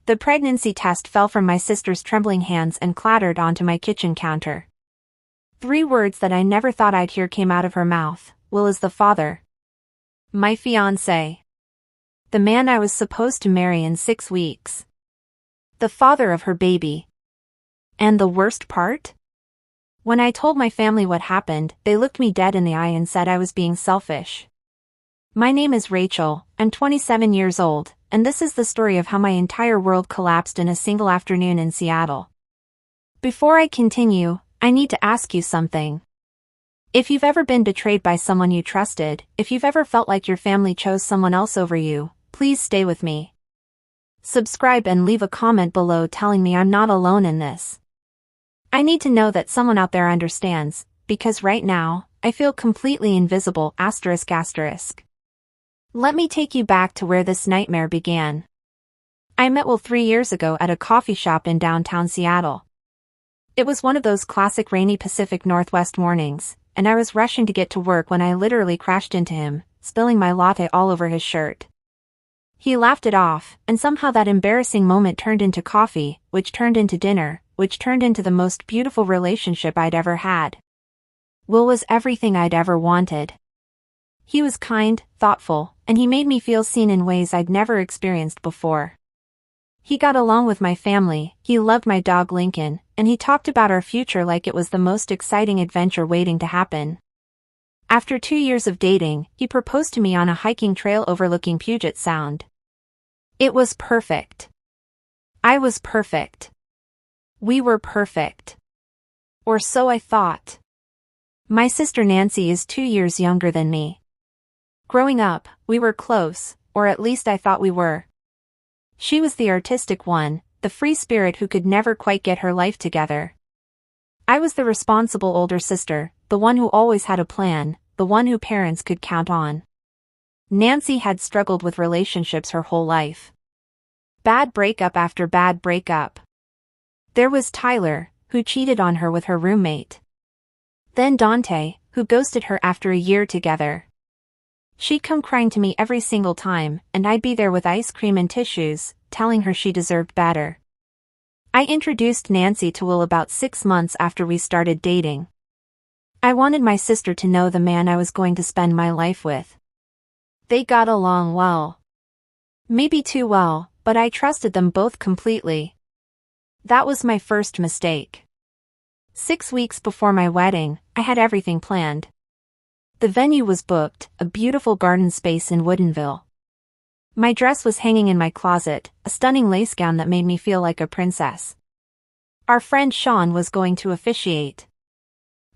The pregnancy test fell from my sister's trembling hands and clattered onto my kitchen counter. 3 words that I never thought I'd hear came out of her mouth. Will is the father. My fiancé. The man I was supposed to marry in 6 weeks. The father of her baby. And the worst part? When I told my family what happened, they looked me dead in the eye and said I was being selfish. My name is Rachel, I'm 27 years old, and this is the story of how my entire world collapsed in a single afternoon in Seattle. Before I continue, I need to ask you something. If you've ever been betrayed by someone you trusted, if you've ever felt like your family chose someone else over you, please stay with me. Subscribe and leave a comment below telling me I'm not alone in this. I need to know that someone out there understands, because right now, I feel completely invisible. ***. Let me take you back to where this nightmare began. I met Will 3 years ago at a coffee shop in downtown Seattle. It was one of those classic rainy Pacific Northwest mornings, and I was rushing to get to work when I literally crashed into him, spilling my latte all over his shirt. He laughed it off, and somehow that embarrassing moment turned into coffee, which turned into dinner, which turned into the most beautiful relationship I'd ever had. Will was everything I'd ever wanted. He was kind, thoughtful, and he made me feel seen in ways I'd never experienced before. He got along with my family, he loved my dog Lincoln, and he talked about our future like it was the most exciting adventure waiting to happen. After 2 years of dating, he proposed to me on a hiking trail overlooking Puget Sound. It was perfect. I was perfect. We were perfect. Or so I thought. My sister Nancy is 2 years younger than me. Growing up, we were close, or at least I thought we were. She was the artistic one, the free spirit who could never quite get her life together. I was the responsible older sister, the one who always had a plan, the one who parents could count on. Nancy had struggled with relationships her whole life. Bad breakup after bad breakup. There was Tyler, who cheated on her with her roommate. Then Dante, who ghosted her after a year together. She'd come crying to me every single time, and I'd be there with ice cream and tissues, telling her she deserved better. I introduced Nancy to Will about 6 months after we started dating. I wanted my sister to know the man I was going to spend my life with. They got along well. Maybe too well, but I trusted them both completely. That was my first mistake. 6 weeks before my wedding, I had everything planned. The venue was booked, a beautiful garden space in Woodinville. My dress was hanging in my closet, a stunning lace gown that made me feel like a princess. Our friend Sean was going to officiate.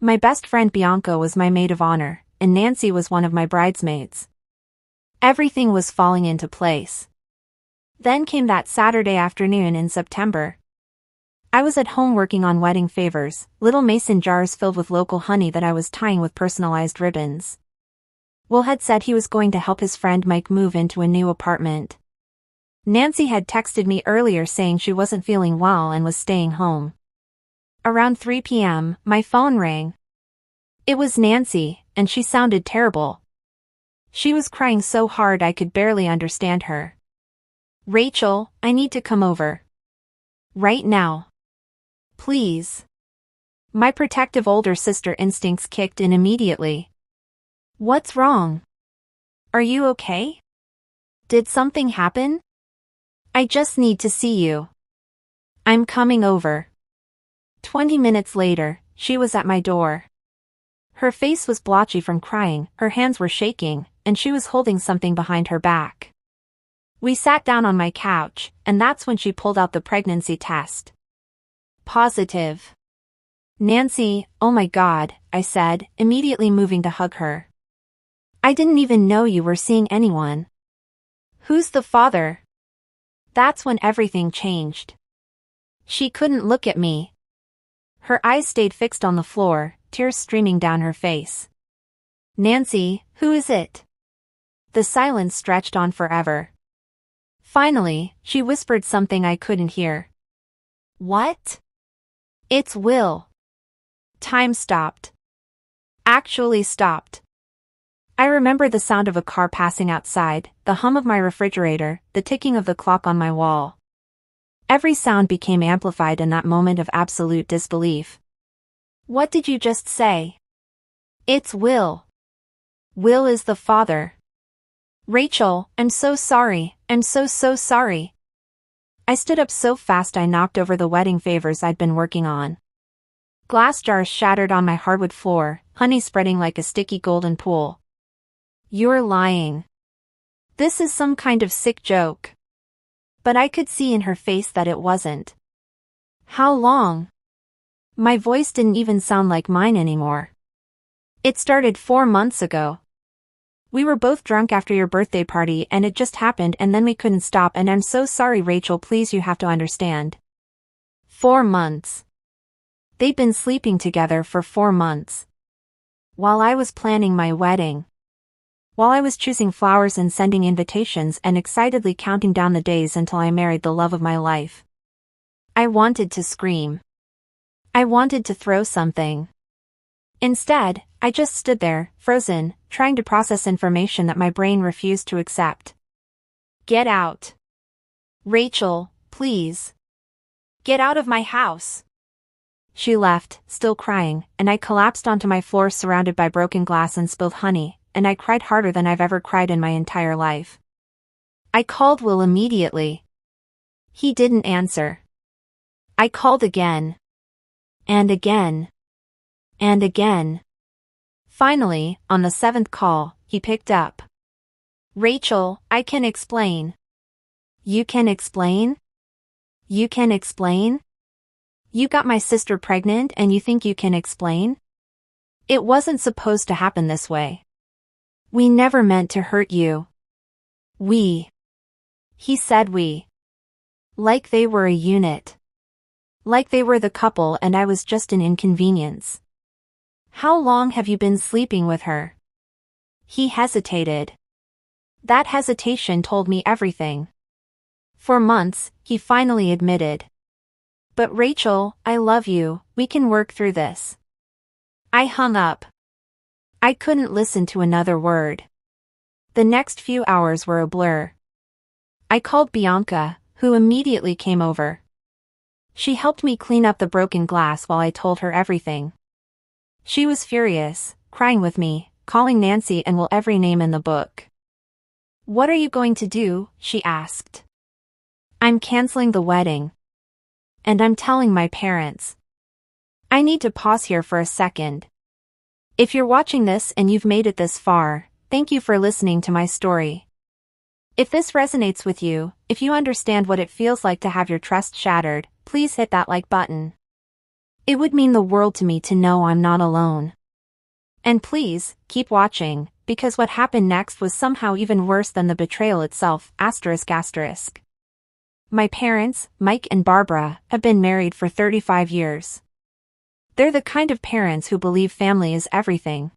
My best friend Bianca was my maid of honor, and Nancy was one of my bridesmaids. Everything was falling into place. Then came that Saturday afternoon in September. I was at home working on wedding favors, little mason jars filled with local honey that I was tying with personalized ribbons. Will had said he was going to help his friend Mike move into a new apartment. Nancy had texted me earlier saying she wasn't feeling well and was staying home. Around 3 p.m., my phone rang. It was Nancy, and she sounded terrible. She was crying so hard I could barely understand her. Rachel, I need to come over. Right now. Please. My protective older sister instincts kicked in immediately. What's wrong? Are you okay? Did something happen? I just need to see you. I'm coming over. 20 minutes later, she was at my door. Her face was blotchy from crying, her hands were shaking, and she was holding something behind her back. We sat down on my couch, and that's when she pulled out the pregnancy test. Positive. Nancy, oh my God, I said, immediately moving to hug her. I didn't even know you were seeing anyone. Who's the father? That's when everything changed. She couldn't look at me. Her eyes stayed fixed on the floor, tears streaming down her face. Nancy, who is it? The silence stretched on forever. Finally, she whispered something I couldn't hear. What? It's Will. Time stopped. Actually stopped. I remember the sound of a car passing outside, the hum of my refrigerator, the ticking of the clock on my wall. Every sound became amplified in that moment of absolute disbelief. What did you just say? It's Will. Will is the father. Rachel, I'm so sorry, I'm so sorry. I stood up so fast I knocked over the wedding favors I'd been working on. Glass jars shattered on my hardwood floor, honey spreading like a sticky golden pool. You're lying. This is some kind of sick joke. But I could see in her face that it wasn't. How long? My voice didn't even sound like mine anymore. It started 4 months ago. We were both drunk after your birthday party and it just happened and then we couldn't stop and I'm so sorry Rachel, please, you have to understand. 4 months. They'd been sleeping together for 4 months. While I was planning my wedding. While I was choosing flowers and sending invitations and excitedly counting down the days until I married the love of my life. I wanted to scream. I wanted to throw something. Instead, I just stood there, frozen, trying to process information that my brain refused to accept. Get out. Rachel, please. Get out of my house. She left, still crying, and I collapsed onto my floor surrounded by broken glass and spilled honey, and I cried harder than I've ever cried in my entire life. I called Will immediately. He didn't answer. I called again. And again. And again. Finally, on the 7th call, he picked up. Rachel, I can explain. You can explain? You can explain? You got my sister pregnant and you think you can explain? It wasn't supposed to happen this way. We never meant to hurt you. We. He said we. Like they were a unit. Like they were the couple and I was just an inconvenience. How long have you been sleeping with her? He hesitated. That hesitation told me everything. For months, he finally admitted. But Rachel, I love you, we can work through this. I hung up. I couldn't listen to another word. The next few hours were a blur. I called Bianca, who immediately came over. She helped me clean up the broken glass while I told her everything. She was furious, crying with me, calling Nancy and Will every name in the book. What are you going to do? She asked. I'm canceling the wedding. And I'm telling my parents. I need to pause here for a second. If you're watching this and you've made it this far, thank you for listening to my story. If this resonates with you, if you understand what it feels like to have your trust shattered, please hit that like button. It would mean the world to me to know I'm not alone. And please, keep watching, because what happened next was somehow even worse than the betrayal itself, ***. My parents, Mike and Barbara, have been married for 35 years. They're the kind of parents who believe family is everything.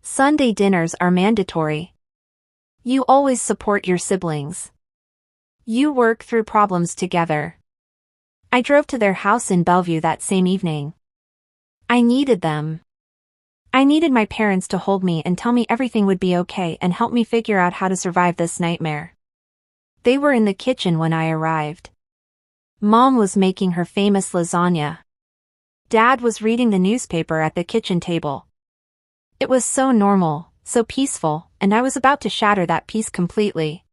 Sunday dinners are mandatory. You always support your siblings. You work through problems together. I drove to their house in Bellevue that same evening. I needed them. I needed my parents to hold me and tell me everything would be okay and help me figure out how to survive this nightmare. They were in the kitchen when I arrived. Mom was making her famous lasagna. Dad was reading the newspaper at the kitchen table. It was so normal, so peaceful, and I was about to shatter that peace completely.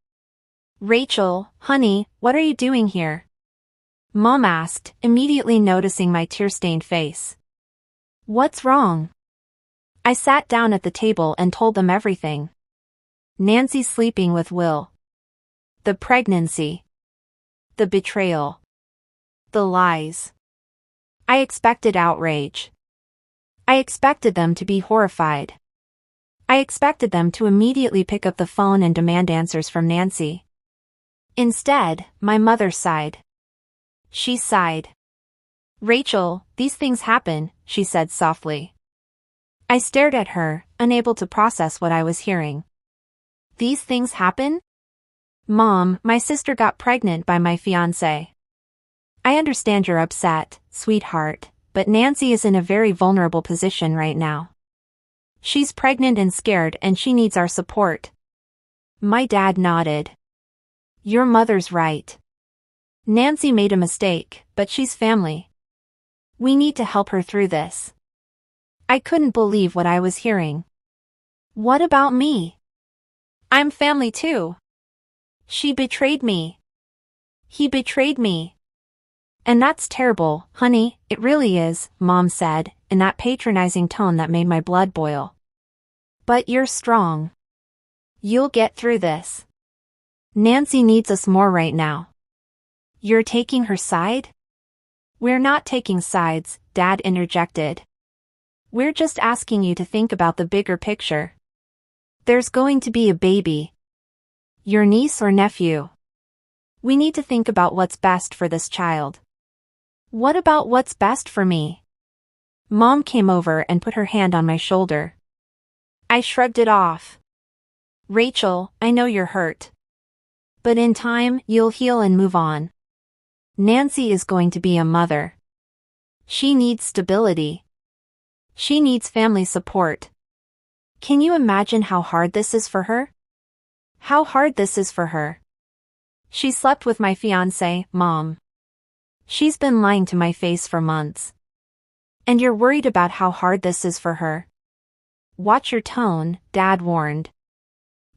Rachel, honey, what are you doing here? Mom asked, immediately noticing my tear-stained face. What's wrong? I sat down at the table and told them everything. Nancy's sleeping with Will. The pregnancy. The betrayal. The lies. I expected outrage. I expected them to be horrified. I expected them to immediately pick up the phone and demand answers from Nancy. Instead, my mother sighed. She sighed. Rachel, these things happen, she said softly. I stared at her, unable to process what I was hearing. These things happen? Mom, my sister got pregnant by my fiancé. I understand you're upset, sweetheart, but Nancy is in a very vulnerable position right now. She's pregnant and scared and she needs our support. My dad nodded. Your mother's right. Nancy made a mistake, but she's family. We need to help her through this. I couldn't believe what I was hearing. What about me? I'm family too. She betrayed me. He betrayed me. And that's terrible, honey, it really is, Mom said, in that patronizing tone that made my blood boil. But you're strong. You'll get through this. Nancy needs us more right now. You're taking her side? We're not taking sides, Dad interjected. We're just asking you to think about the bigger picture. There's going to be a baby. Your niece or nephew. We need to think about what's best for this child. What about what's best for me? Mom came over and put her hand on my shoulder. I shrugged it off. Rachel, I know you're hurt. But in time, you'll heal and move on. Nancy is going to be a mother. She needs stability. She needs family support. Can you imagine how hard this is for her? How hard this is for her. She slept with my fiancé, Mom. She's been lying to my face for months. And you're worried about how hard this is for her? Watch your tone, Dad warned.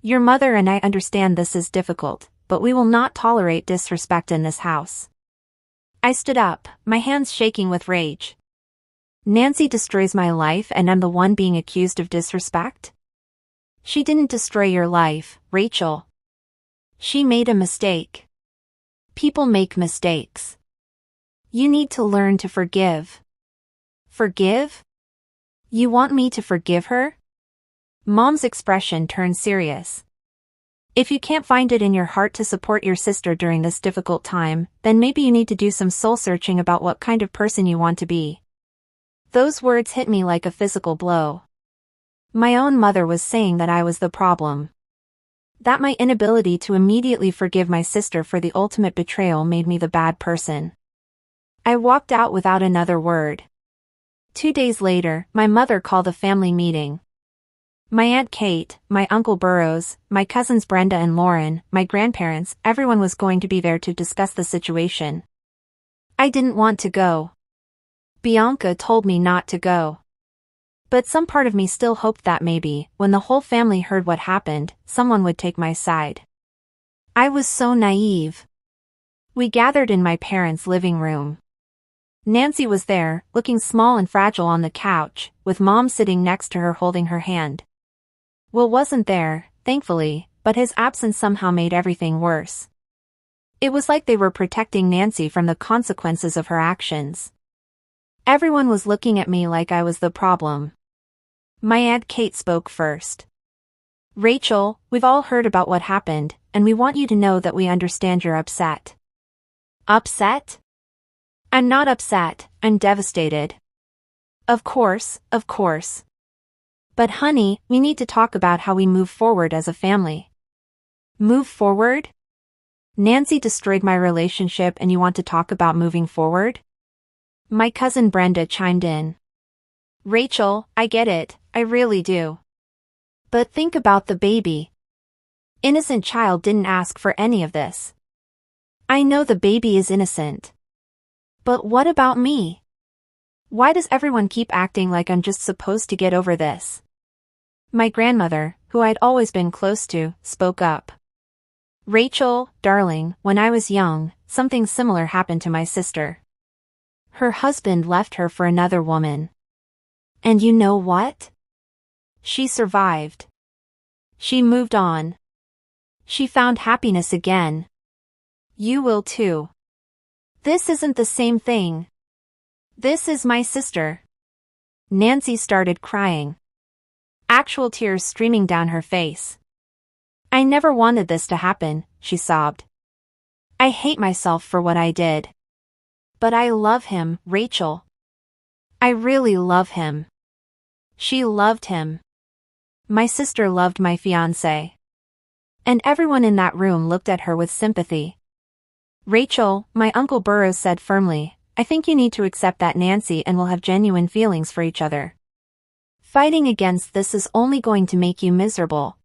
Your mother and I understand this is difficult, but we will not tolerate disrespect in this house. I stood up, my hands shaking with rage. Nancy destroys my life and I'm the one being accused of disrespect? She didn't destroy your life, Rachel. She made a mistake. People make mistakes. You need to learn to forgive. Forgive? You want me to forgive her? Mom's expression turned serious. If you can't find it in your heart to support your sister during this difficult time, then maybe you need to do some soul-searching about what kind of person you want to be. Those words hit me like a physical blow. My own mother was saying that I was the problem. That my inability to immediately forgive my sister for the ultimate betrayal made me the bad person. I walked out without another word. 2 days later, my mother called a family meeting. My Aunt Kate, my Uncle Burrows, my cousins Brenda and Lauren, my grandparents, everyone was going to be there to discuss the situation. I didn't want to go. Bianca told me not to go. But some part of me still hoped that maybe, when the whole family heard what happened, someone would take my side. I was so naive. We gathered in my parents' living room. Nancy was there, looking small and fragile on the couch, with Mom sitting next to her holding her hand. Will wasn't there, thankfully, but his absence somehow made everything worse. It was like they were protecting Nancy from the consequences of her actions. Everyone was looking at me like I was the problem. My Aunt Kate spoke first. Rachel, we've all heard about what happened, and we want you to know that we understand you're upset. Upset? I'm not upset, I'm devastated. Of course, of course. But honey, we need to talk about how we move forward as a family. Move forward? Nancy destroyed my relationship and you want to talk about moving forward? My cousin Brenda chimed in. Rachel, I get it, I really do. But think about the baby. Innocent child didn't ask for any of this. I know the baby is innocent. But what about me? Why does everyone keep acting like I'm just supposed to get over this? My grandmother, who I'd always been close to, spoke up. Rachel, darling, when I was young, something similar happened to my sister. Her husband left her for another woman. And you know what? She survived. She moved on. She found happiness again. You will too. This isn't the same thing. This is my sister. Nancy started crying. Actual tears streaming down her face. I never wanted this to happen, she sobbed. I hate myself for what I did. But I love him, Rachel. I really love him. She loved him. My sister loved my fiancé. And everyone in that room looked at her with sympathy. Rachel, my Uncle Burrows said firmly, I think you need to accept that Nancy and will have genuine feelings for each other. Fighting against this is only going to make you miserable.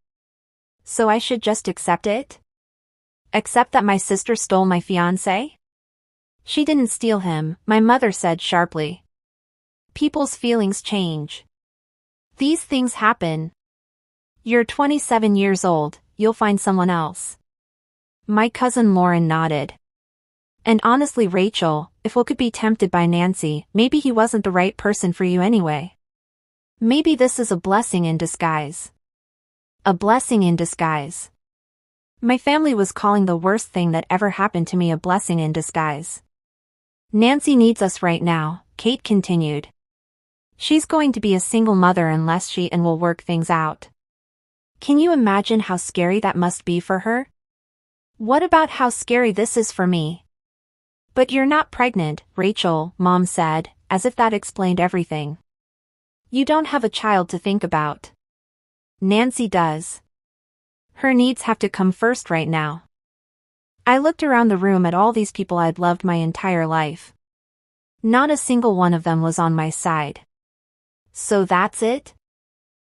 So I should just accept it? Accept that my sister stole my fiancé? She didn't steal him, my mother said sharply. People's feelings change. These things happen. You're 27 years old, you'll find someone else. My cousin Lauren nodded. And honestly, Rachel, if Will could be tempted by Nancy, maybe he wasn't the right person for you anyway. Maybe this is a blessing in disguise. A blessing in disguise. My family was calling the worst thing that ever happened to me a blessing in disguise. Nancy needs us right now, Kate continued. She's going to be a single mother unless she and Will work things out. Can you imagine how scary that must be for her? What about how scary this is for me? But you're not pregnant, Rachel, Mom said, as if that explained everything. You don't have a child to think about. Nancy does. Her needs have to come first right now. I looked around the room at all these people I'd loved my entire life. Not a single one of them was on my side. So that's it?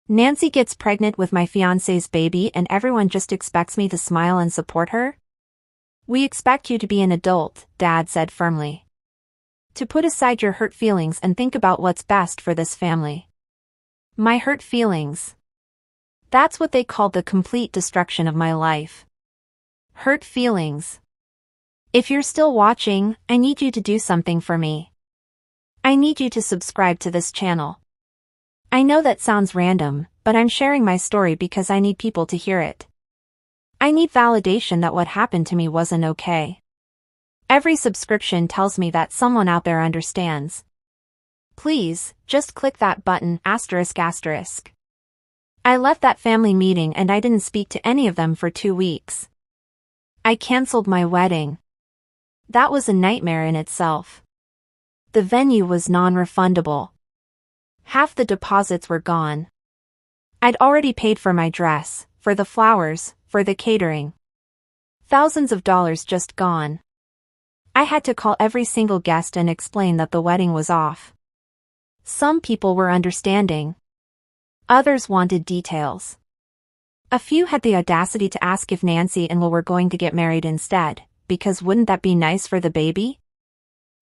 Nancy gets pregnant with my fiancé's baby and everyone just expects me to smile and support her? We expect you to be an adult, Dad said firmly. To put aside your hurt feelings and think about what's best for this family. My hurt feelings. That's what they called the complete destruction of my life. Hurt feelings. If you're still watching, I need you to do something for me. I need you to subscribe to this channel. I know that sounds random, but I'm sharing my story because I need people to hear it. I need validation that what happened to me wasn't okay. Every subscription tells me that someone out there understands. Please, just click that button, ****. I left that family meeting and I didn't speak to any of them for 2 weeks. I canceled my wedding. That was a nightmare in itself. The venue was non-refundable. Half the deposits were gone. I'd already paid for my dress, for the flowers, for the catering. Thousands of dollars just gone. I had to call every single guest and explain that the wedding was off. Some people were understanding. Others wanted details. A few had the audacity to ask if Nancy and Will were going to get married instead, because wouldn't that be nice for the baby?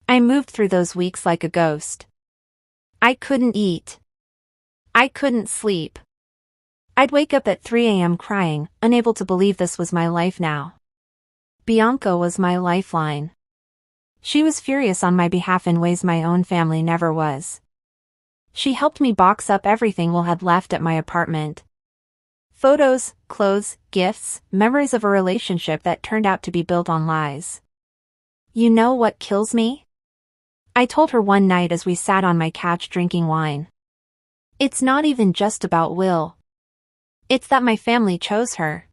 I moved through those weeks like a ghost. I couldn't eat. I couldn't sleep. I'd wake up at 3 a.m. crying, unable to believe this was my life now. Bianca was my lifeline. She was furious on my behalf in ways my own family never was. She helped me box up everything Will had left at my apartment. Photos, clothes, gifts, memories of a relationship that turned out to be built on lies. You know what kills me? I told her one night as we sat on my couch drinking wine. It's not even just about Will. It's that my family chose her.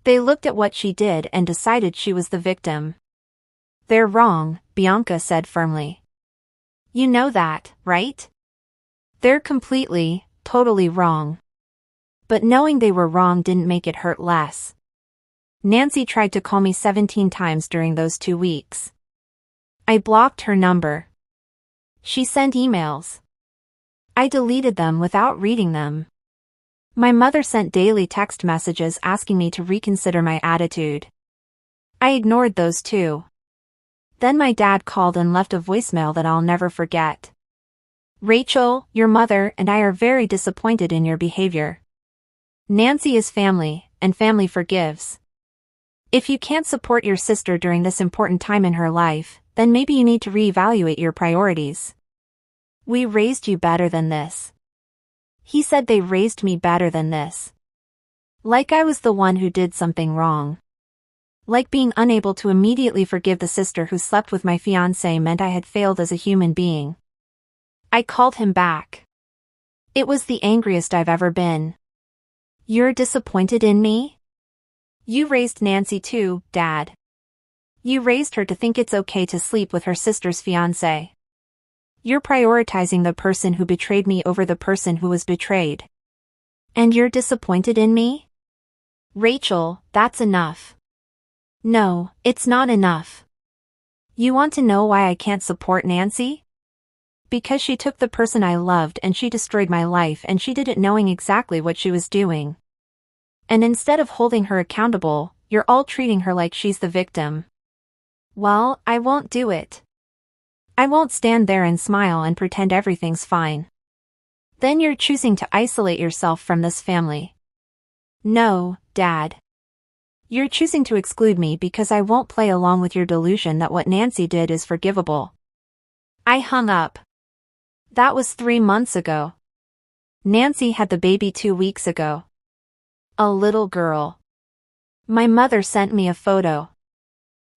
They looked at what she did and decided she was the victim. They're wrong, Bianca said firmly. You know that, right? They're completely, totally wrong. But knowing they were wrong didn't make it hurt less. Nancy tried to call me 17 times during those 2 weeks. I blocked her number. She sent emails. I deleted them without reading them. My mother sent daily text messages asking me to reconsider my attitude. I ignored those too. Then my dad called and left a voicemail that I'll never forget. Rachel, your mother and I are very disappointed in your behavior. Nancy is family, and family forgives. If you can't support your sister during this important time in her life, then maybe you need to reevaluate your priorities. We raised you better than this. He said they raised me better than this. Like I was the one who did something wrong. Like being unable to immediately forgive the sister who slept with my fiancé meant I had failed as a human being. I called him back. It was the angriest I've ever been. You're disappointed in me? You raised Nancy too, Dad. You raised her to think it's okay to sleep with her sister's fiancé. You're prioritizing the person who betrayed me over the person who was betrayed. And you're disappointed in me? Rachel, that's enough. No, it's not enough. You want to know why I can't support Nancy? Because she took the person I loved and she destroyed my life and she did it knowing exactly what she was doing. And instead of holding her accountable, you're all treating her like she's the victim. Well, I won't do it. I won't stand there and smile and pretend everything's fine. Then you're choosing to isolate yourself from this family. No, Dad. You're choosing to exclude me because I won't play along with your delusion that what Nancy did is forgivable. I hung up. That was 3 months ago. Nancy had the baby 2 weeks ago. A little girl. My mother sent me a photo.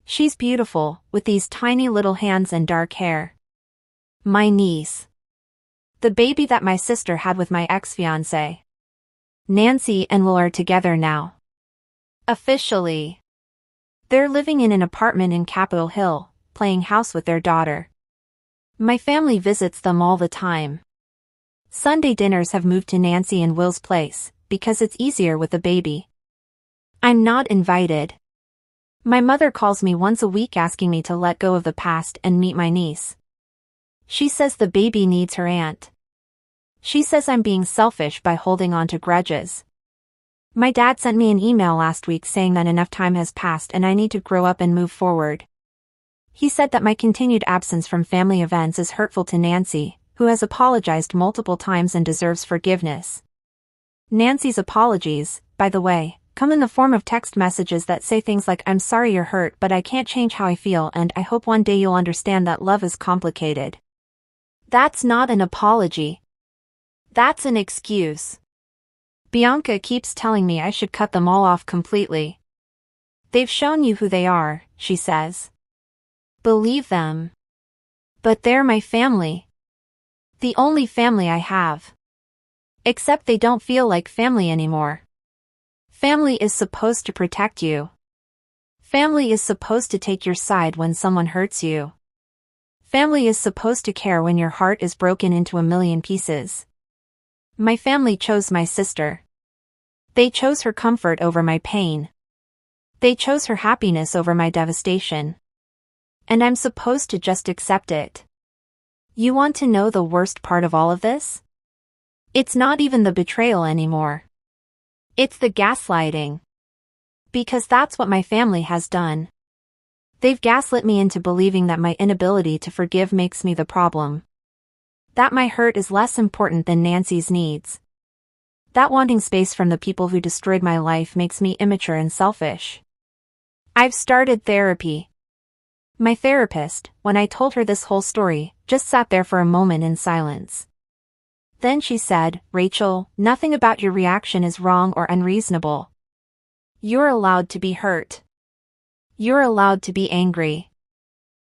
She's beautiful, with these tiny little hands and dark hair. My niece. The baby that my sister had with my ex-fiancé. Nancy and Will are together now. Officially. They're living in an apartment in Capitol Hill, playing house with their daughter. My family visits them all the time. Sunday dinners have moved to Nancy and Will's place, because it's easier with the baby. I'm not invited. My mother calls me once a week asking me to let go of the past and meet my niece. She says the baby needs her aunt. She says I'm being selfish by holding on to grudges. My dad sent me an email last week saying that enough time has passed and I need to grow up and move forward. He said that my continued absence from family events is hurtful to Nancy, who has apologized multiple times and deserves forgiveness. Nancy's apologies, by the way, come in the form of text messages that say things like "I'm sorry you're hurt but I can't change how I feel and I hope one day you'll understand that love is complicated." That's not an apology. That's an excuse. Bianca keeps telling me I should cut them all off completely. They've shown you who they are, she says. Believe them. But they're my family. The only family I have. Except they don't feel like family anymore. Family is supposed to protect you. Family is supposed to take your side when someone hurts you. Family is supposed to care when your heart is broken into a million pieces. My family chose my sister. They chose her comfort over my pain. They chose her happiness over my devastation. And I'm supposed to just accept it. You want to know the worst part of all of this? It's not even the betrayal anymore. It's the gaslighting. Because that's what my family has done. They've gaslit me into believing that my inability to forgive makes me the problem. That my hurt is less important than Nancy's needs. That wanting space from the people who destroyed my life makes me immature and selfish. I've started therapy. My therapist, when I told her this whole story, just sat there for a moment in silence. Then she said, "Rachel, nothing about your reaction is wrong or unreasonable. You're allowed to be hurt. You're allowed to be angry.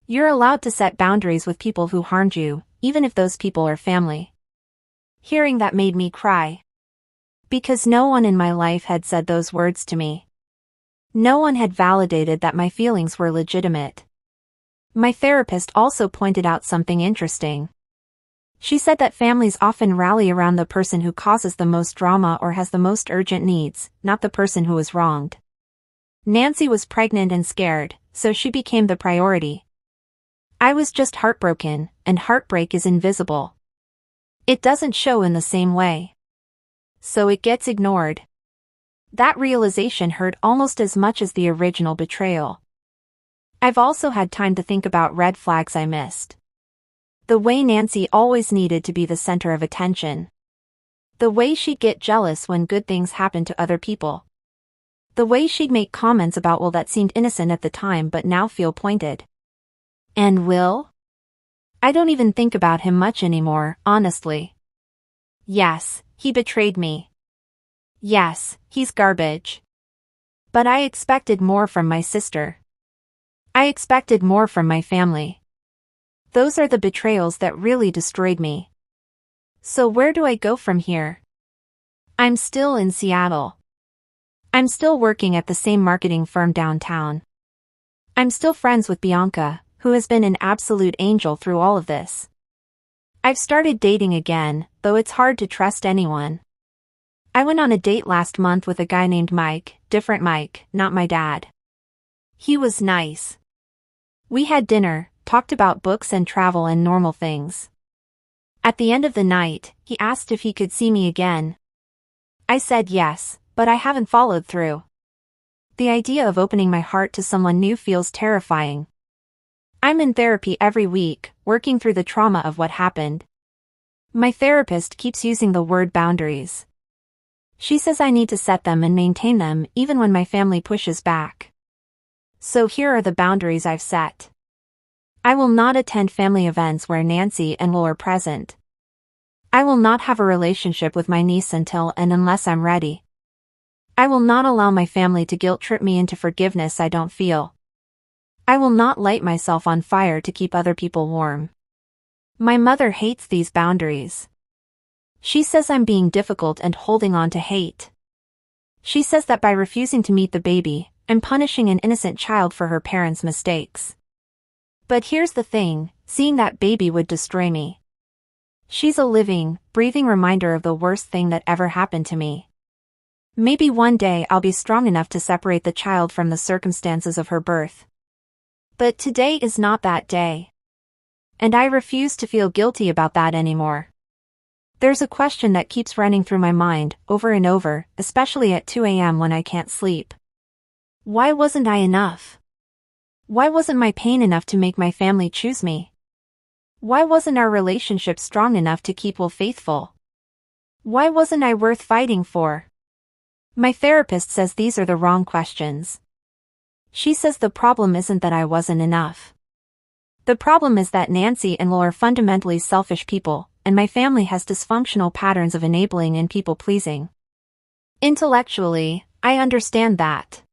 You're allowed to set boundaries with people who harmed you, even if those people are family." Hearing that made me cry. Because no one in my life had said those words to me. No one had validated that my feelings were legitimate. My therapist also pointed out something interesting. She said that families often rally around the person who causes the most drama or has the most urgent needs, not the person who was wronged. Nancy was pregnant and scared, so she became the priority. I was just heartbroken, and heartbreak is invisible. It doesn't show in the same way. So it gets ignored. That realization hurt almost as much as the original betrayal. I've also had time to think about red flags I missed. The way Nancy always needed to be the center of attention. The way she'd get jealous when good things happened to other people. The way she'd make comments about Will that seemed innocent at the time but now feel pointed. And Will? I don't even think about him much anymore, honestly. Yes, he betrayed me. Yes, he's garbage. But I expected more from my sister. I expected more from my family. Those are the betrayals that really destroyed me. So where do I go from here? I'm still in Seattle. I'm still working at the same marketing firm downtown. I'm still friends with Bianca, who has been an absolute angel through all of this. I've started dating again, though it's hard to trust anyone. I went on a date last month with a guy named Mike, different Mike, not my dad. He was nice. We had dinner, talked about books and travel and normal things. At the end of the night, he asked if he could see me again. I said yes, but I haven't followed through. The idea of opening my heart to someone new feels terrifying. I'm in therapy every week, working through the trauma of what happened. My therapist keeps using the word boundaries. She says I need to set them and maintain them even when my family pushes back. So here are the boundaries I've set. I will not attend family events where Nancy and Will are present. I will not have a relationship with my niece until and unless I'm ready. I will not allow my family to guilt-trip me into forgiveness I don't feel. I will not light myself on fire to keep other people warm. My mother hates these boundaries. She says I'm being difficult and holding on to hate. She says that by refusing to meet the baby, I'm punishing an innocent child for her parents' mistakes. But here's the thing, seeing that baby would destroy me. She's a living, breathing reminder of the worst thing that ever happened to me. Maybe one day I'll be strong enough to separate the child from the circumstances of her birth. But today is not that day. And I refuse to feel guilty about that anymore. There's a question that keeps running through my mind, over and over, especially at 2 a.m. when I can't sleep. Why wasn't I enough? Why wasn't my pain enough to make my family choose me? Why wasn't our relationship strong enough to keep Will faithful? Why wasn't I worth fighting for? My therapist says these are the wrong questions. She says the problem isn't that I wasn't enough. The problem is that Nancy and Will are fundamentally selfish people, and my family has dysfunctional patterns of enabling and people-pleasing. Intellectually, I understand that.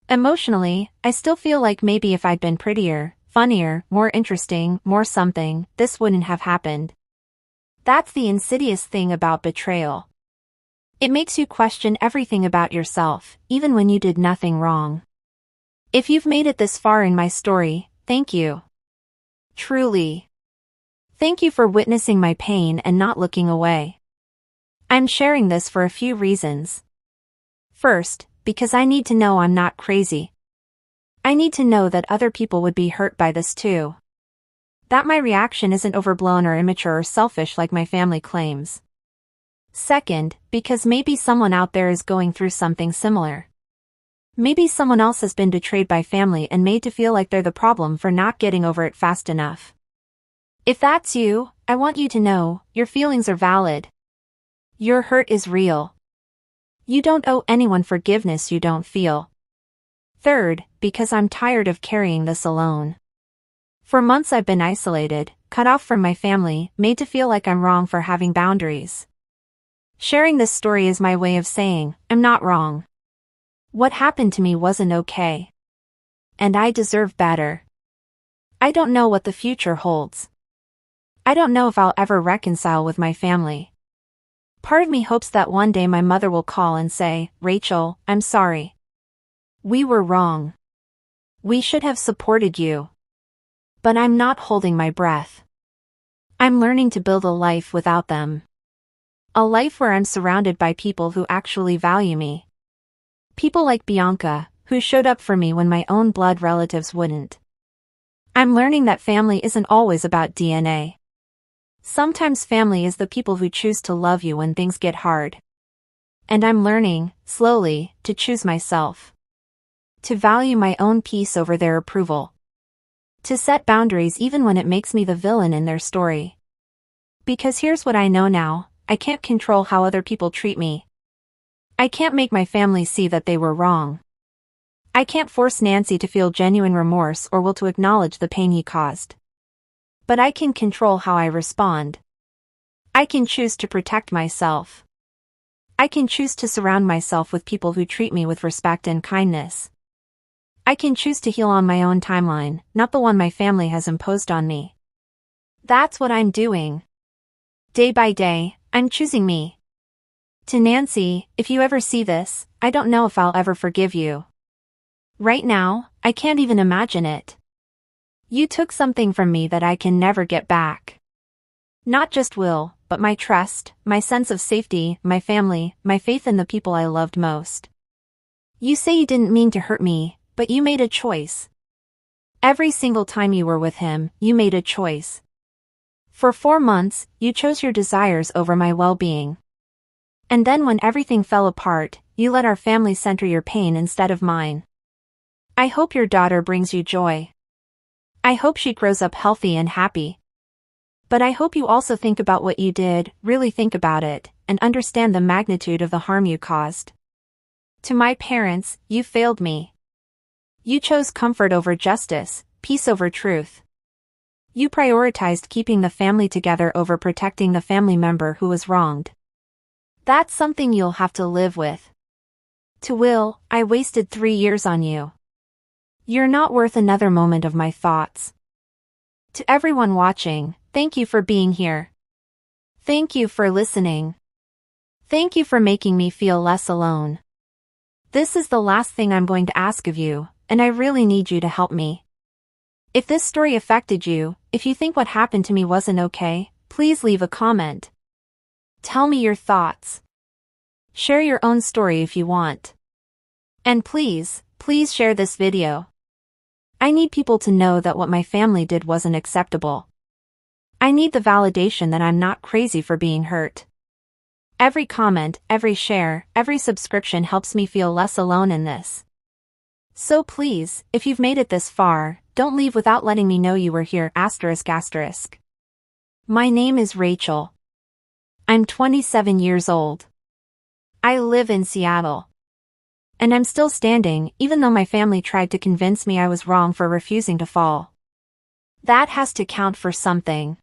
Emotionally, I still feel like maybe if I'd been prettier, funnier, more interesting, more something, this wouldn't have happened. That's the insidious thing about betrayal. It makes you question everything about yourself, even when you did nothing wrong. If you've made it this far in my story, thank you. Truly. Thank you for witnessing my pain and not looking away. I'm sharing this for a few reasons. First, because I need to know I'm not crazy. I need to know that other people would be hurt by this too. That my reaction isn't overblown or immature or selfish like my family claims. Second, because maybe someone out there is going through something similar. Maybe someone else has been betrayed by family and made to feel like they're the problem for not getting over it fast enough. If that's you, I want you to know, your feelings are valid. Your hurt is real. You don't owe anyone forgiveness you don't feel. Third, because I'm tired of carrying this alone. For months I've been isolated, cut off from my family, made to feel like I'm wrong for having boundaries. Sharing this story is my way of saying, I'm not wrong. What happened to me wasn't okay. And I deserve better. I don't know what the future holds. I don't know if I'll ever reconcile with my family. Part of me hopes that one day my mother will call and say, Rachel, I'm sorry. We were wrong. We should have supported you. But I'm not holding my breath. I'm learning to build a life without them. A life where I'm surrounded by people who actually value me. People like Bianca, who showed up for me when my own blood relatives wouldn't. I'm learning that family isn't always about DNA. Sometimes family is the people who choose to love you when things get hard. And I'm learning, slowly, to choose myself. To value my own peace over their approval. To set boundaries even when it makes me the villain in their story. Because here's what I know now, I can't control how other people treat me. I can't make my family see that they were wrong. I can't force Nancy to feel genuine remorse or Will to acknowledge the pain he caused. But I can control how I respond. I can choose to protect myself. I can choose to surround myself with people who treat me with respect and kindness. I can choose to heal on my own timeline, not the one my family has imposed on me. That's what I'm doing. Day by day, I'm choosing me. To Nancy, if you ever see this, I don't know if I'll ever forgive you. Right now, I can't even imagine it. You took something from me that I can never get back. Not just Will, but my trust, my sense of safety, my family, my faith in the people I loved most. You say you didn't mean to hurt me, but you made a choice. Every single time you were with him, you made a choice. For 4 months, you chose your desires over my well-being. And then when everything fell apart, you let our family center your pain instead of mine. I hope your daughter brings you joy. I hope she grows up healthy and happy. But I hope you also think about what you did, really think about it, and understand the magnitude of the harm you caused. To my parents, you failed me. You chose comfort over justice, peace over truth. You prioritized keeping the family together over protecting the family member who was wronged. That's something you'll have to live with. To Will, I wasted 3 years on you. You're not worth another moment of my thoughts. To everyone watching, thank you for being here. Thank you for listening. Thank you for making me feel less alone. This is the last thing I'm going to ask of you, and I really need you to help me. If this story affected you, if you think what happened to me wasn't okay, please leave a comment. Tell me your thoughts. Share your own story if you want. And please share this video. I need people to know that what my family did wasn't acceptable. I need the validation that I'm not crazy for being hurt. Every comment, every share, every subscription helps me feel less alone in this. So please, if you've made it this far, don't leave without letting me know you were here. ***. My name is Rachel. I'm 27 years old. I live in Seattle. And I'm still standing, even though my family tried to convince me I was wrong for refusing to fall. That has to count for something.